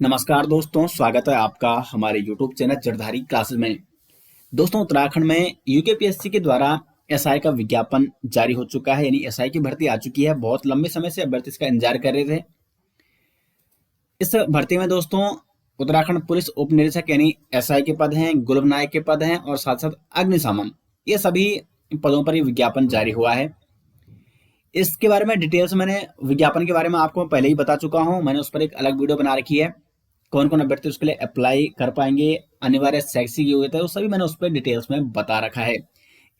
नमस्कार दोस्तों, स्वागत है आपका हमारे YouTube चैनल जड़धारी क्लासेस में। दोस्तों, उत्तराखंड में यूकेपीएससी के द्वारा एसआई का विज्ञापन जारी हो चुका है, यानी एसआई की भर्ती आ चुकी है। बहुत लंबे समय से अभ्यर्थी इसका इंतजार कर रहे थे। इस भर्ती में दोस्तों उत्तराखंड पुलिस उप निरीक्षक यानी एसआई के पद हैं, गुल्ब नायक के पद हैं और साथ साथ अग्निशमन, ये सभी पदों पर ये विज्ञापन जारी हुआ है। इसके बारे में डिटेल्स मैंने विज्ञापन के बारे में आपको पहले ही बता चुका हूं। मैंने उस पर एक अलग वीडियो बना रखी है। कौन कौन अभ्यर्थी उसके लिए अप्लाई कर पाएंगे, अनिवार्य शैक्षिक योग्यता है, वो सभी मैंने उस पर डिटेल्स में बता रखा है।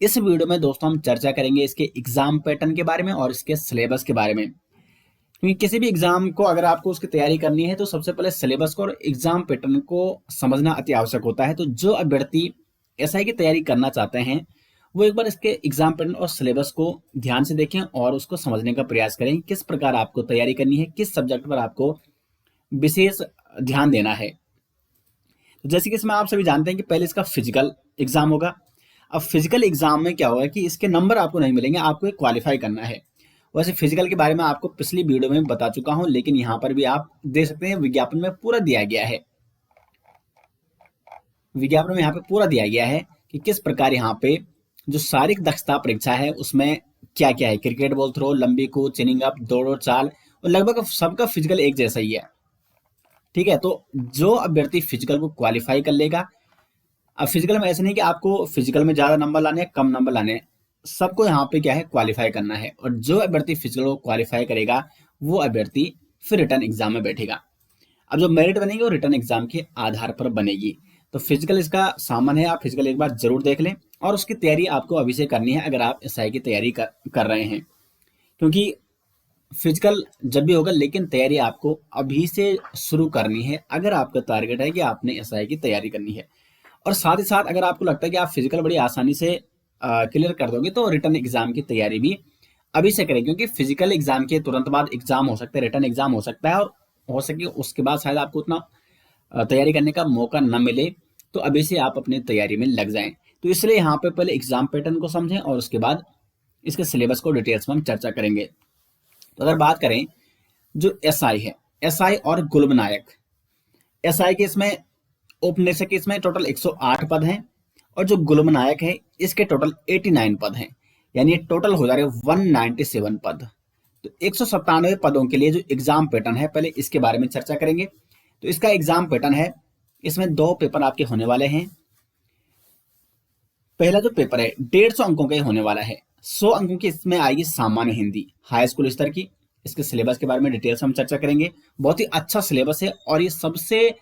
इस वीडियो में दोस्तों हम चर्चा करेंगे इसके एग्जाम पैटर्न के बारे में और इसके सिलेबस के बारे में। क्योंकि किसी भी एग्जाम को अगर आपको उसकी तैयारी करनी है तो सबसे पहले सिलेबस को और एग्जाम पैटर्न को समझना अति आवश्यक होता है। तो जो अभ्यर्थी एसआई की तैयारी करना चाहते हैं वो एक बार इसके एग्जाम पैटर्न और सिलेबस को ध्यान से देखें और उसको समझने का प्रयास करें। किस प्रकार आपको तैयारी करनी है, किस सब्जेक्ट पर आपको विशेष ध्यान देना है। तो जैसे कि इसमें आप सभी जानते हैं कि पहले इसका फिजिकल एग्जाम होगा। अब फिजिकल एग्जाम में क्या होगा कि इसके नंबर आपको नहीं मिलेंगे, आपको एक क्वालिफाई करना है। वैसे फिजिकल के बारे में आपको पिछली वीडियो में बता चुका हूं, लेकिन यहाँ पर भी आप देख सकते हैं विज्ञापन में पूरा दिया गया है। विज्ञापन में यहाँ पे पूरा दिया गया है कि किस प्रकार यहाँ पे जो शारीरिक दक्षता परीक्षा है उसमें क्या क्या है। क्रिकेट बॉल थ्रो, लंबी कूद, चिनिंग अप, दौड़ और चाल, और लगभग सबका फिजिकल एक जैसा ही है। ठीक है, तो जो अभ्यर्थी फिजिकल को क्वालिफाई कर लेगा, अब फिजिकल में ऐसा नहीं कि आपको फिजिकल में ज्यादा नंबर लाने हैं, कम नंबर लाने हैं, सबको यहाँ पे क्या है क्वालिफाई करना है। और जो अभ्यर्थी फिजिकल को क्वालिफाई करेगा वो अभ्यर्थी फिर रिटर्न एग्जाम में बैठेगा। अब जो मेरिट बनेगी वो रिटर्न एग्जाम के आधार पर बनेगी। तो फिजिकल इसका सामान है, आप फिजिकल एक बार जरूर देख लें और उसकी तैयारी आपको अभी से करनी है अगर आप एसआई की तैयारी कर रहे हैं। क्योंकि फिजिकल जब भी होगा, लेकिन तैयारी आपको अभी से शुरू करनी है अगर आपका टारगेट है कि आपने एसआई की तैयारी करनी है। और साथ ही साथ अगर आपको लगता है कि आप फिजिकल बड़ी आसानी से क्लियर कर दोगे तो रिटर्न एग्जाम की तैयारी भी अभी से करें। क्योंकि फिजिकल एग्जाम के तुरंत बाद एग्जाम हो सकता है, रिटर्न एग्जाम हो सकता है, और हो सके उसके बाद शायद आपको उतना तैयारी करने का मौका न मिले। तो अभी से आप अपनी तैयारी में लग जाएं। तो इसलिए यहाँ पे पहले एग्जाम पैटर्न को समझें और उसके बाद इसके सिलेबस को डिटेल्स में हम चर्चा करेंगे। तो अगर बात करें जो एसआई है, एसआई और गुल्ब नायक, एसआई के इसमें उप निरीक्षक के इसमें टोटल 108 पद हैं और जो गुल्ब नायक है इसके टोटल 89 पद हैं, यानी टोटल हो जा रहे 197 पद। तो 197 पदों के लिए जो एग्जाम पैटर्न है पहले इसके बारे में चर्चा करेंगे। तो इसका एग्जाम पैटर्न है, इसमें 2 पेपर आपके होने वाले हैं। पहला जो पेपर है 150 अंकों का होने वाला है। 100 अंकों की इसमें आएगी सामान्य हिंदी हाई स्कूल स्तर की। इसके सिलेबस के बारे में डिटेल्स हम चर्चा करेंगे। बहुत ही अच्छा सिलेबस है और ये सबसे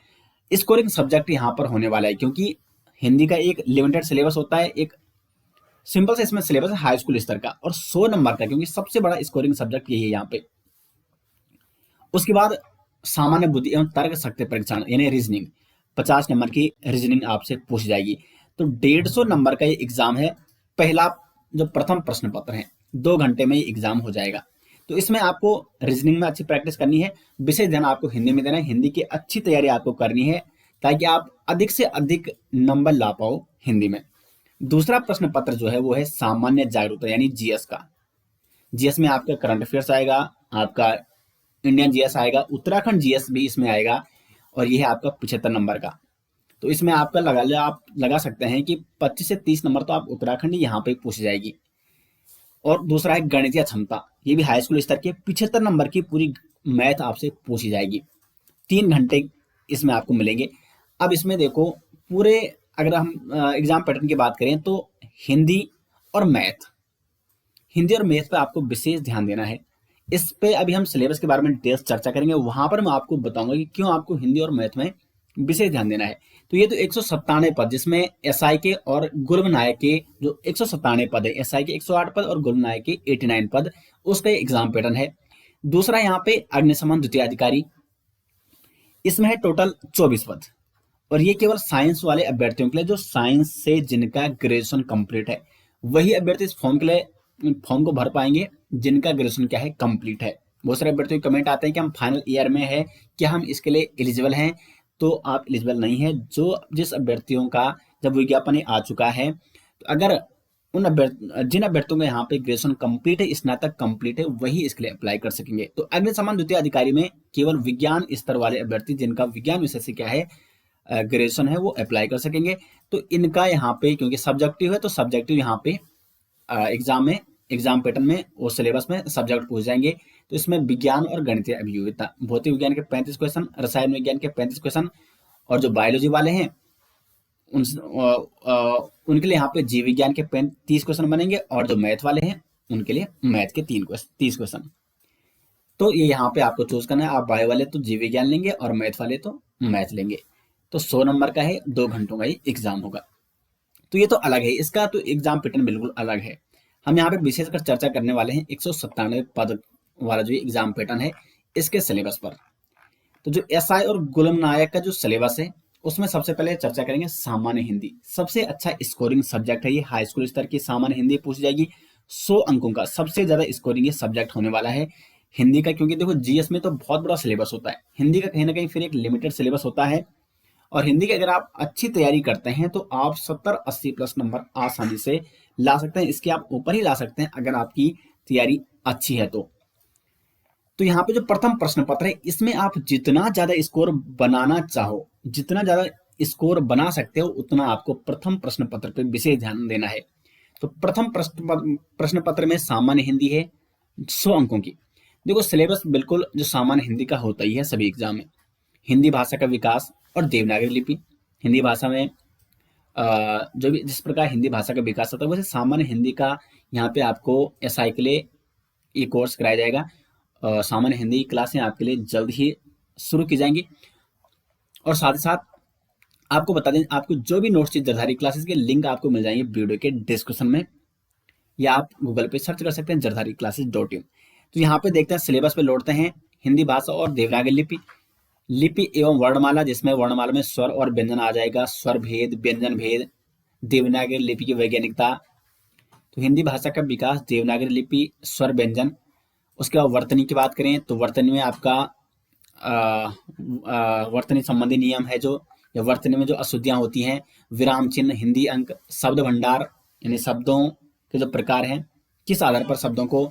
स्कोरिंग सब्जेक्ट यहाँ पर होने वाला है। क्योंकि हिंदी का एक लिमिटेड सिलेबस होता है, एक सिंपल से इसमें सिलेबस है हाई स्कूल स्तर का, और 100 नंबर का, क्योंकि सबसे बड़ा स्कोरिंग सब्जेक्ट यही है यहाँ पे। उसके बाद सामान्य बुद्धि एवं तर्क शक्ति परीक्षण यानी रीजनिंग, 50 नंबर की रीजनिंग आपसे पूछी जाएगी। तो 150 नंबर का ये एग्जाम है। पहला जो प्रथम प्रश्न पत्र है 2 घंटे में ये एग्जाम हो जाएगा। तो इसमें आपको रीजनिंग में अच्छी प्रैक्टिस करनी है, विशेष ध्यान आपको हिंदी में देना है। हिंदी की अच्छी तैयारी आपको करनी है ताकि आप अधिक से अधिक नंबर ला पाओ हिंदी में। दूसरा प्रश्न पत्र जो है वो है सामान्य जागरूकता यानी जीएस का। जीएस में आपका करंट अफेयर्स आएगा, आपका इंडियन जीएस आएगा, उत्तराखंड जीएस भी इसमें आएगा, और ये है आपका 75 नंबर का। तो इसमें आपका आप लगा सकते हैं कि 25 से 30 नंबर तो आप उत्तराखंड यहाँ पे पूछी जाएगी। और दूसरा है गणितीय क्षमता, ये भी हाई स्कूल स्तर की 75 नंबर की पूरी मैथ आपसे पूछी जाएगी। 3 घंटे इसमें आपको मिलेंगे। अब इसमें देखो पूरे, अगर हम एग्जाम पैटर्न की बात करें तो हिंदी और मैथ, हिंदी और मैथ पे आपको विशेष ध्यान देना है। इस पे अभी हम सिलेबस के बारे में डिटेल्स चर्चा करेंगे, वहां पर मैं आपको बताऊंगा कि क्यों आपको हिंदी और मैथ में विशेष ध्यान देना है। तो ये तो 197 पद, जिसमें एसआई के और गुल्ब नायक के जो 197 पद है, एसआई के 108 पद और गुल्ब नायक के 89 पद, उसका एग्जाम पैटर्न है। दूसरा यहाँ पे अग्निशमन द्वितीय अधिकारी, इसमें है टोटल 24 पद, और ये केवल साइंस वाले अभ्यर्थियों के लिए, जो साइंस से जिनका ग्रेजुएशन कंप्लीट है वही अभ्यर्थी इस फॉर्म के लिए फॉर्म को भर पाएंगे जिनका ग्रेजुएशन क्या है कंप्लीट है। बहुत सारे अभ्यर्थियों के कमेंट आते हैं कि हम फाइनल ईयर में है, क्या हम इसके लिए एलिजिबल हैं? तो आप एलिजिबल नहीं है। जो जिस अभ्यर्थियों का जब विज्ञापन आ चुका है, तो अगर जिन अभ्यर्थियों का यहाँ पे ग्रेजुएशन कंप्लीट है, स्नातक कंप्लीट है, वही इसके लिए अप्लाई कर सकेंगे। तो अग्निशमन द्वितीय अधिकारी में केवल विज्ञान स्तर वाले अभ्यर्थी जिनका विज्ञान विषय से क्या है ग्रेजुएशन है, वो अप्लाई कर सकेंगे। तो इनका यहाँ पे क्योंकि सब्जेक्टिव है, तो सब्जेक्टिव यहाँ पे एग्जाम में, एग्जाम पैटर्न में और सिलेबस में सब्जेक्ट पूछ जाएंगे। तो इसमें विज्ञान और गणितीय अभियोगिता, भौतिक विज्ञान के 35 क्वेश्चन, रसायन विज्ञान के 35 क्वेश्चन, और जो बायोलॉजी वाले हैं उनके लिए यहाँ पे जीव विज्ञान के 30 क्वेश्चन बनेंगे, और जो मैथ वाले हैं उनके लिए मैथ के 30 क्वेश्चन। तो ये यहाँ पे आपको चूज करना है, आप बायो वाले तो जीव विज्ञान लेंगे और मैथ वाले तो मैथ लेंगे। तो 100 नंबर का है, 2 घंटों का ही एग्जाम होगा। तो ये तो अलग है, इसका तो एग्जाम पैटर्न बिल्कुल अलग है। हम यहाँ पे विशेषकर चर्चा करने वाले हैं 197 पद वाला जो एग्जाम पैटर्न है इसके सिलेबस पर। तो जो एसआई और गुलाम नायक का जो सिलेबस है उसमें सबसे पहले चर्चा करेंगे सामान्य हिंदी। सबसे अच्छा स्कोरिंग सब्जेक्ट है ये, हाई स्कूल स्तर की सामान्य हिंदी पूछी जाएगी। 100 अंकों का सबसे ज्यादा स्कोरिंग ये सब्जेक्ट होने वाला है हिंदी का, क्योंकि देखो जीएस में तो बहुत बड़ा सिलेबस होता है, हिंदी का कहीं ना कहीं फिर एक लिमिटेड सिलेबस होता है। और हिंदी की अगर आप अच्छी तैयारी करते हैं तो आप 70-80 प्लस नंबर आसानी से ला सकते हैं, इसके आप ऊपर ही ला सकते हैं अगर आपकी तैयारी अच्छी है तो यहाँ पे जो प्रथम प्रश्न पत्र है इसमें आप जितना ज्यादा स्कोर बनाना चाहो, जितना ज्यादा स्कोर बना सकते हो, उतना आपको प्रथम प्रश्न पत्र पे विशेष ध्यान देना है। तो प्रथम प्रश्न पत्र में सामान्य हिंदी है 100 अंकों की। देखो सिलेबस बिल्कुल जो सामान्य हिंदी का होता ही है सभी एग्जाम में, हिंदी भाषा का विकास और देवनागरी लिपि। हिंदी भाषा में जो भी जिस प्रकार हिंदी भाषा का विकास होता है वैसे सामान्य हिंदी का यहाँ पे आपको एसआई के लिए ये कोर्स कराया जाएगा। सामान्य हिंदी की क्लासें आपके लिए जल्द ही शुरू की जाएंगी। और साथ ही साथ आपको बता दें, आपको जो भी नोट्स चाहिए जरधारी क्लासेस के लिंक आपको मिल जाएंगे वीडियो के डिस्क्रिप्शन में, या आप गूगल पे सर्च कर सकते हैं jardhari-classes.in। तो यहाँ पे देखते हैं सिलेबस पे लौटते हैं। हिंदी भाषा और देवनागरी लिपि, लिपि एवं वर्णमाला, जिसमें वर्णमाला में स्वर और व्यंजन आ जाएगा, स्वर भेद, व्यंजन भेद, देवनागरी लिपि की वैज्ञानिकता। तो हिंदी भाषा का विकास, देवनागरी लिपि, स्वर, व्यंजन। उसके बाद वर्तनी की बात करें तो वर्तनी में आपका वर्तनी संबंधी नियम है जो, या वर्तनी में जो अशुद्धियां होती हैं, विराम चिन्ह, हिंदी अंक, शब्द भंडार यानी शब्दों के जो प्रकार हैं, किस आधार पर शब्दों को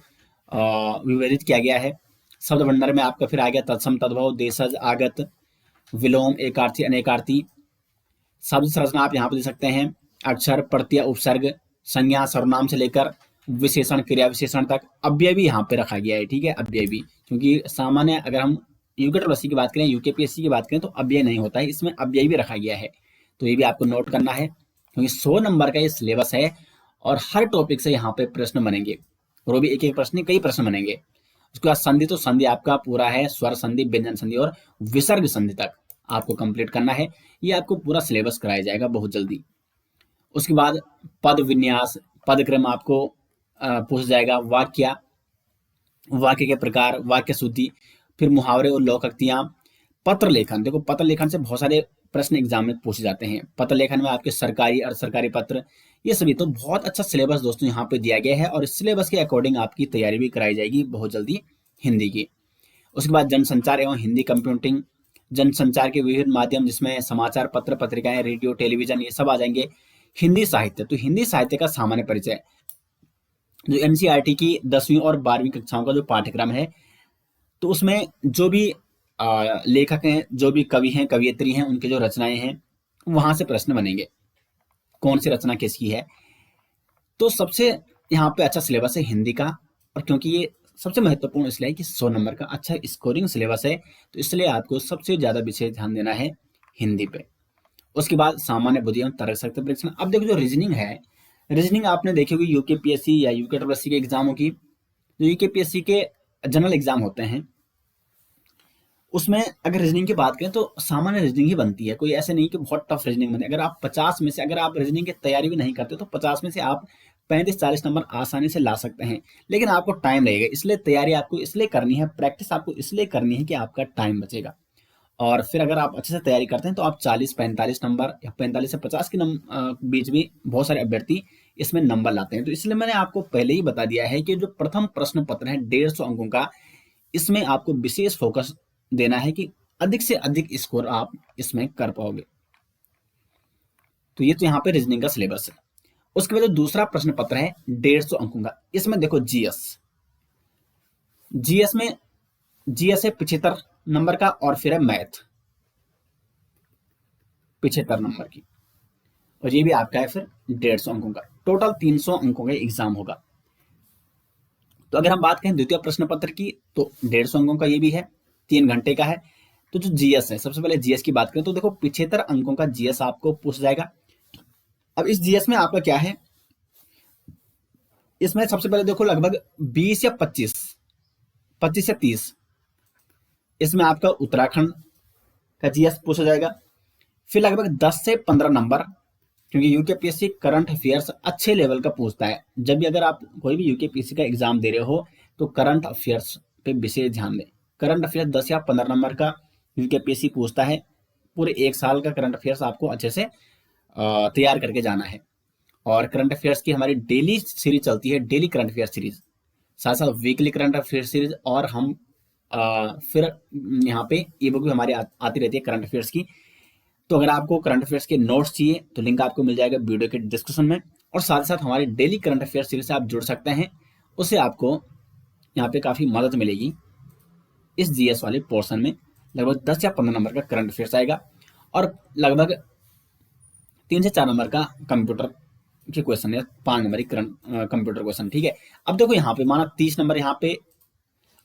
विभेदित किया गया है। शब्द भंडार में आपका फिर आ गया तत्सम, तद्भव, देशज, आगत, विलोम, एकार्थी, अनेकार्थी। शब्द संरचना आप यहाँ पे दे सकते हैं, अक्षर, प्रत्यय, उपसर्ग, संज्ञा, सर्वनाम से लेकर विशेषण, क्रिया विशेषण तक। अव्यय भी यहाँ पे रखा गया है, ठीक है, अव्यय भी, क्योंकि सामान्य अगर हम यूकेटीएससी की बात करें, यूकेपीएससी की बात करें तो अव्यय नहीं होता है, इसमें अव्यय भी रखा गया है। तो ये भी आपको नोट करना है, क्योंकि 100 नंबर का ये सिलेबस है और हर टॉपिक से यहाँ पे प्रश्न बनेंगे, और वो भी एक एक प्रश्न, कई प्रश्न बनेंगे। उसके बाद संधि, तो संधि आपका पूरा है, स्वर संधि, व्यंजन संधि और विसर्ग संधि तक आपको कंप्लीट करना है। ये आपको पूरा सिलेबस कराया जाएगा बहुत जल्दी। उसके बाद पद विन्यास, पद क्रम आपको पूछ जाएगा, वाक्य, वाक्य के प्रकार, वाक्य शुद्धि, फिर मुहावरे और लोकोक्तियां, पत्र लेखन। देखो पत्र लेखन से बहुत सारे प्रश्न एग्जाम में पूछे जाते हैं। पत्र लेखन में आपके सरकारी, अर्ध सरकारी पत्र, ये सभी। तो बहुत अच्छा सिलेबस दोस्तों यहाँ पे दिया गया है, और इस सिलेबस के अकॉर्डिंग आपकी तैयारी भी कराई जाएगी बहुत जल्दी हिंदी की। उसके बाद जनसंचार एवं हिंदी कंप्यूटिंग, जनसंचार के विभिन्न माध्यम, जिसमें समाचार पत्र, पत्रिकाएं, रेडियो, टेलीविजन, ये सब आ जाएंगे। हिंदी साहित्य, तो हिंदी साहित्य का सामान्य परिचय, जो एनसीईआरटी की 10वीं और 12वीं कक्षाओं का जो पाठ्यक्रम है, तो उसमें जो भी लेखक हैं, जो भी कवि हैं, कवियत्री हैं, उनके जो रचनाएं हैं वहां से प्रश्न बनेंगे, कौन सी रचना किसकी है। तो सबसे यहाँ पे अच्छा सिलेबस है हिंदी का, और क्योंकि ये सबसे महत्वपूर्ण इसलिए है कि 100 नंबर का अच्छा स्कोरिंग सिलेबस है, तो इसलिए आपको सबसे ज्यादा विशेष ध्यान देना है हिंदी पे। उसके बाद सामान्य बुद्धि एवं तर्कशक्ति परीक्षण। अब देखो जो रीजनिंग है, रीजनिंग आपने देखी होगी यूकेपीएससी या यूकेटीएससी के एग्जामों की, जो यूकेपीएससी के जनरल एग्जाम होते हैं उसमें अगर रीजनिंग की बात करें तो सामान्य रीजनिंग ही बनती है, कोई ऐसे नहीं कि बहुत टफ रीजनिंग बने। अगर आप 50 में से अगर आप रीजनिंग की तैयारी भी नहीं करते तो 50 में से आप 35-40 नंबर आसानी से ला सकते हैं, लेकिन आपको टाइम लगेगा। इसलिए तैयारी आपको इसलिए करनी है, प्रैक्टिस आपको इसलिए करनी है कि आपका टाइम बचेगा। और फिर अगर आप अच्छे से तैयारी करते हैं तो आप 40-45 नंबर या 45 से 50 के बीच भी बहुत सारे अभ्यर्थी इसमें नंबर लाते हैं। तो इसलिए मैंने आपको पहले ही बता दिया है कि जो प्रथम प्रश्न पत्र है 150 अंकों का, इसमें आपको विशेष फोकस देना है कि अधिक से अधिक स्कोर आप इसमें कर पाओगे। तो ये तो यहाँ पे रीजनिंग का सिलेबस है। उसके बाद जो दूसरा प्रश्न पत्र है 150 अंकों का, इसमें देखो जीएस, जीएस में जीएस है 75 नंबर का, और फिर है मैथ 75 नंबर की, और ये भी आपका है फिर 150 अंकों का। टोटल 300 अंकों का एग्जाम होगा। तो अगर हम बात करें द्वितीय प्रश्न पत्र की, तो 150 अंकों का ये भी है, 3 घंटे का है। तो जो जीएस है, सबसे पहले जीएस की बात करें तो देखो 75 अंकों का जीएस आपको पूछ जाएगा। अब इस जीएस में आपका क्या है, इसमें सबसे पहले देखो लगभग 20 या 25 या 30 इसमें आपका उत्तराखंड का जीएस पूछा जाएगा। फिर लगभग 10 से 15 नंबर, क्योंकि यूकेपीएससी करंट अफेयर्स अच्छे लेवल का पूछता है। जब भी अगर आप कोई भी यूकेपीएससी का एग्जाम दे रहे हो तो करंट अफेयर्स पे विशेष ध्यान दें। करंट अफेयर्स 10 या 15 नंबर का यूकेपीएससी पूछता है। पूरे 1 साल का करंट अफेयर्स आपको अच्छे से तैयार करके जाना है। और करंट अफेयर्स की हमारी डेली सीरीज चलती है, डेली करंट अफेयर सीरीज, साथ साथ वीकली करंट अफेयर सीरीज, और हम फिर यहाँ पे ई बुक भी हमारी आती रहती है करंट अफेयर्स की। तो अगर आपको करंट अफेयर्स के नोट्स चाहिए तो लिंक आपको मिल जाएगा वीडियो के डिस्क्रिप्शन में, और साथ ही साथ हमारी डेली करंट अफेयर सीरीज से आप जुड़ सकते हैं। उससे आपको यहाँ पे काफ़ी मदद मिलेगी। इस जीएस वाले पोर्शन में लगभग 10 या 15 नंबर का करंट अफेयर्स आएगा, और लगभग 3 से 4 नंबर का कंप्यूटर के क्वेश्चन है, 5 नंबर की करंट कंप्यूटर क्वेश्चन। ठीक है, अब देखो यहाँ पे माना 30 नंबर यहाँ पे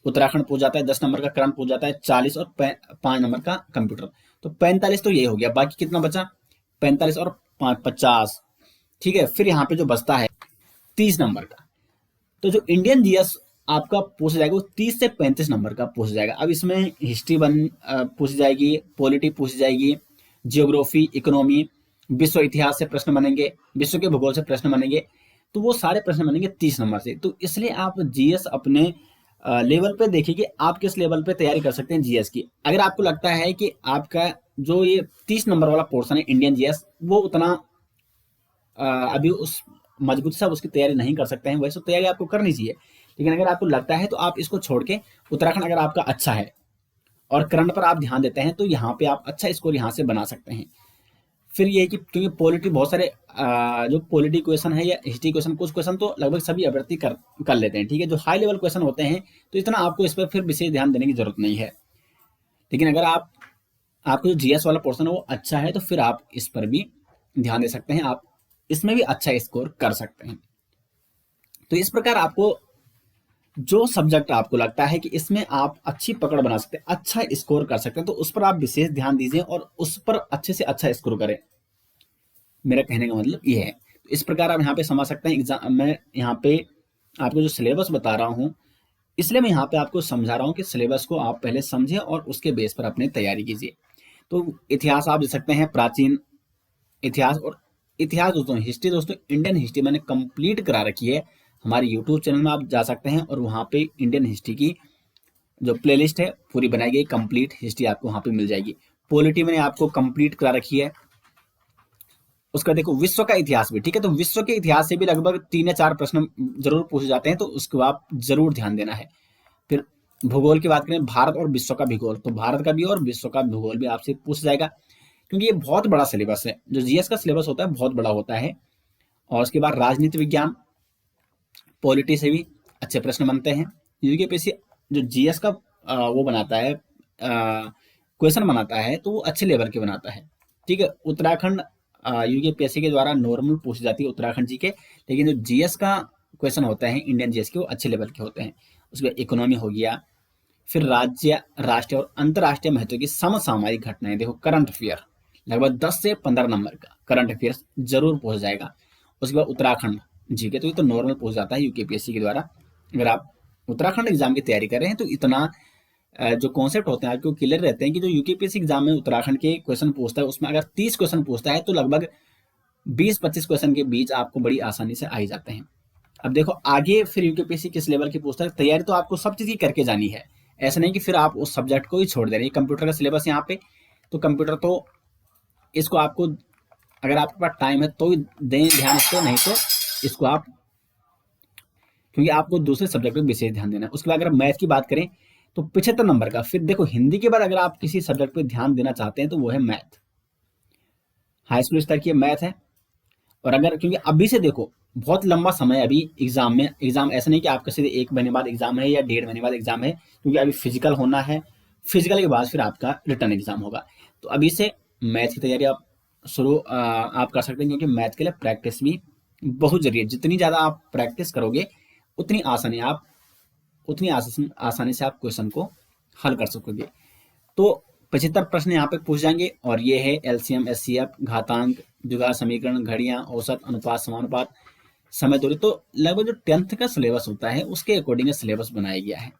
उत्तराखंड पूछ जाता है, 10 नंबर का करंट पूछ जाता है, 40 और 5 नंबर का कंप्यूटर, तो 45 तो ये हो गया। बाकी कितना बचा, 45 और 50। ठीक है, फिर यहाँ पे जो बचता है 30 नंबर का, तो जो इंडियन जीएस आपका पूछ जाएगा वो 30 से 35 नंबर का पूछ जाएगा। अब इसमें हिस्ट्री पूछ जाएगी, पॉलिटी पूछ जाएगी, जियोग्राफी, इकोनॉमी, विश्व इतिहास से प्रश्न बनेंगे, विश्व के भूगोल से प्रश्न बनेंगे। तो वो सारे प्रश्न बनेंगे 30 नंबर से। तो इसलिए आप जीएस अपने लेवल पे देखिए कि आप किस लेवल पे तैयारी कर सकते हैं जीएस की। अगर आपको लगता है कि आपका जो ये 30 नंबर वाला पोर्शन है इंडियन जीएस, वो उतना अभी उस मजबूती से आप उसकी तैयारी नहीं कर सकते हैं, वैसे तैयारी आपको करनी चाहिए। लेकिन अगर आपको लगता है तो आप इसको छोड़ के उत्तराखंड अगर आपका अच्छा है और करंट पर आप ध्यान देते हैं तो यहाँ पे आप अच्छा स्कोर यहाँ से बना सकते हैं। फिर ये है कि क्योंकि पॉलिटी बहुत सारे जो पॉलिटी क्वेश्चन है या हिस्ट्री क्वेश्चन, कुछ क्वेश्चन तो लगभग सभी अभ्यर्थी कर लेते हैं। ठीक है, जो हाई लेवल क्वेश्चन होते हैं तो इतना आपको इस पर फिर विशेष ध्यान देने की जरूरत नहीं है। लेकिन अगर आपको जो जीएस वाला पोर्शन है वो अच्छा है तो फिर आप इस पर भी ध्यान दे सकते हैं, आप इसमें भी अच्छा स्कोर कर सकते हैं। तो इस प्रकार आपको जो सब्जेक्ट आपको लगता है कि इसमें आप अच्छी पकड़ बना सकते हैं, अच्छा स्कोर कर सकते हैं, तो उस पर आप विशेष ध्यान दीजिए और उस पर अच्छे से अच्छा स्कोर करें। मेरा कहने का मतलब ये है। तो इस प्रकार आप यहाँ पे समझ सकते हैं। एग्जाम मैं यहाँ पे आपको जो सिलेबस बता रहा हूँ, इसलिए मैं यहाँ पे आपको समझा रहा हूँ कि सिलेबस को आप पहले समझें और उसके बेस पर अपनी तैयारी कीजिए। तो इतिहास आप दे सकते हैं, प्राचीन इतिहास, और इतिहास दोस्तों, हिस्ट्री दोस्तों, इंडियन हिस्ट्री मैंने कंप्लीट करा रखी है। हमारे यूट्यूब चैनल में आप जा सकते हैं और वहाँ पे इंडियन हिस्ट्री की जो प्लेलिस्ट है पूरी बनाई गई, कंप्लीट हिस्ट्री आपको वहाँ पे मिल जाएगी। पॉलिटी मैंने आपको कंप्लीट करा रखी है। उसका देखो विश्व का इतिहास भी, ठीक है, तो विश्व के इतिहास से भी लगभग 3 या 4 प्रश्न जरूर पूछे जाते हैं, तो उसको आप जरूर ध्यान देना है। फिर भूगोल की बात करें, भारत और विश्व का भूगोल, तो भारत का भी और विश्व का भूगोल भी आपसे पूछ जाएगा, क्योंकि ये बहुत बड़ा सिलेबस है। जो जीएस का सिलेबस होता है बहुत बड़ा होता है। और उसके बाद राजनीति विज्ञान, पॉलिटी से भी अच्छे प्रश्न बनते हैं। यूकेपीएससी जो जीएस का वो बनाता है, क्वेश्चन बनाता है, तो वो अच्छे लेवल के बनाता है। ठीक है, उत्तराखंड यूकेपीएससी के द्वारा नॉर्मल पूछी जाती है उत्तराखंड जी के, लेकिन जो जीएस का क्वेश्चन होता है इंडियन जीएस के, वो अच्छे लेवल के होते हैं। उसके बाद इकोनॉमी हो गया, फिर राज्य, राष्ट्रीय और अंतर्राष्ट्रीय महत्व की समसामयिक घटनाएं, देखो करंट अफेयर लगभग 10 से 15 नंबर का करंट अफेयर्स जरूर पहुंच जाएगा। उसके बाद उत्तराखंड जी के, तो ये तो नॉर्मल पहुंच जाता है यूकेपीएससी के द्वारा। अगर आप उत्तराखंड एग्जाम की तैयारी कर रहे हैं तो इतना जो कॉन्सेप्ट होते हैं आपको क्लियर रहते हैं कि जो यूकेपीएससी एग्जाम में उत्तराखंड के क्वेश्चन पूछता है, उसमें अगर 30 क्वेश्चन पूछता है तो लगभग 20-25 क्वेश्चन के बीच आपको बड़ी आसानी से आ ही जाते हैं। अब देखो आगे फिर यूकेपीएससी किस लेवल की पूछता है, तैयारी तो आपको सब चीज की करके जानी है। ऐसा नहीं कि फिर आप उस सब्जेक्ट को ही छोड़ दे रहे हैं। कंप्यूटर का सिलेबस यहाँ पे, तो कंप्यूटर तो इसको आपको अगर आपके पास टाइम है तो दें ध्यान इस पर, नहीं तो इसको आप, क्योंकि आपको दूसरे सब्जेक्ट पर विशेष ध्यान देना है। उसके बाद अगर मैथ की बात करें तो 75 नंबर का। फिर देखो हिंदी के बाद अगर आप किसी सब्जेक्ट पर ध्यान देना चाहते हैं तो वो है मैथ, हाई स्कूल स्तर की मैथ है। और अगर क्योंकि अभी से देखो बहुत लंबा समय है अभी एग्जाम में, एग्जाम ऐसा नहीं कि आपका सीधे 1 महीने बाद एग्जाम है या 1.5 महीने बाद एग्जाम है, क्योंकि अभी फिजिकल होना है, फिजिकल के बाद फिर आपका रिटर्न एग्जाम होगा। तो अभी से मैथ की तैयारी आप आप कर सकते हैं, क्योंकि मैथ के लिए प्रैक्टिस भी बहुत जरूरी है। जितनी ज़्यादा आप प्रैक्टिस करोगे उतनी आसानी आप उतनी आसानी से आप क्वेश्चन को हल कर सकोगे। तो 75 प्रश्न यहाँ पे पूछ जाएंगे, और ये है एलसीएम, एचसीएफ, घातांक, द्विघात समीकरण, घड़ियां, औसत, अनुपात, समानुपात, समय दूरी। तो लगभग जो 10th का सिलेबस होता है उसके अकॉर्डिंग सिलेबस बनाया गया है।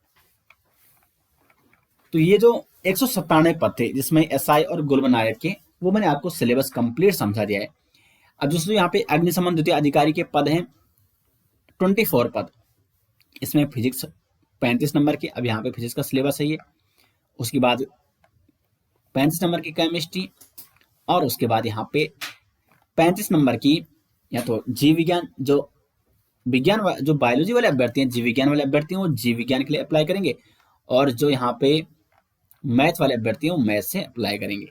तो ये जो 197 पद थे जिसमें एसआई और गुलबनायक के, वो मैंने आपको सिलेबस कंप्लीट समझा दिया है। अब दोस्तों यहाँ पे अग्निशमन द्वितीय अधिकारी के पद हैं 24 पद। इसमें फिजिक्स 35 नंबर के, अब यहाँ पे फिजिक्स का सिलेबस है ये। उसके बाद 35 नंबर की केमिस्ट्री, और उसके बाद यहाँ पे 35 नंबर की या तो जीव विज्ञान, जो जो बायोलॉजी वाले अभ्यर्थी हैं, जीव विज्ञान वाले अभ्यर्थी हैं, वो जीव विज्ञान के लिए अप्लाई करेंगे, और जो यहाँ पे मैथ वाले अभ्यर्थी हैं वो मैथ से अप्लाई करेंगे।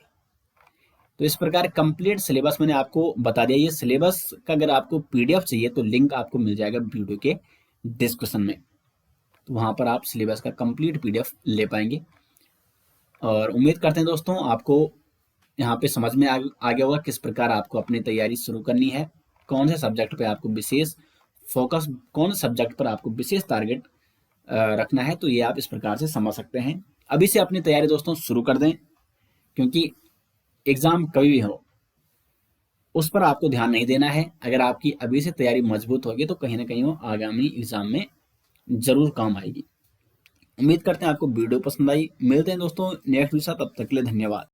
तो इस प्रकार कंप्लीट सिलेबस मैंने आपको बता दिया। ये सिलेबस का अगर आपको पीडीएफ चाहिए तो लिंक आपको मिल जाएगा वीडियो के डिस्क्रिप्शन में, तो वहाँ पर आप सिलेबस का कंप्लीट पीडीएफ ले पाएंगे। और उम्मीद करते हैं दोस्तों आपको यहाँ पे समझ में आ गया होगा किस प्रकार आपको अपनी तैयारी शुरू करनी है, कौन से सब्जेक्ट पे आपको विशेष फोकस, कौन से सब्जेक्ट पर आपको विशेष टारगेट रखना है। तो ये आप इस प्रकार से समझ सकते हैं। अभी से अपनी तैयारी दोस्तों शुरू कर दें, क्योंकि एग्जाम कभी भी हो उस पर आपको ध्यान नहीं देना है। अगर आपकी अभी से तैयारी मजबूत होगी तो कहीं ना कहीं वो आगामी एग्जाम में जरूर काम आएगी। उम्मीद करते हैं आपको वीडियो पसंद आई। मिलते हैं दोस्तों नेक्स्ट वीडियो के साथ, तब तक के लिए धन्यवाद।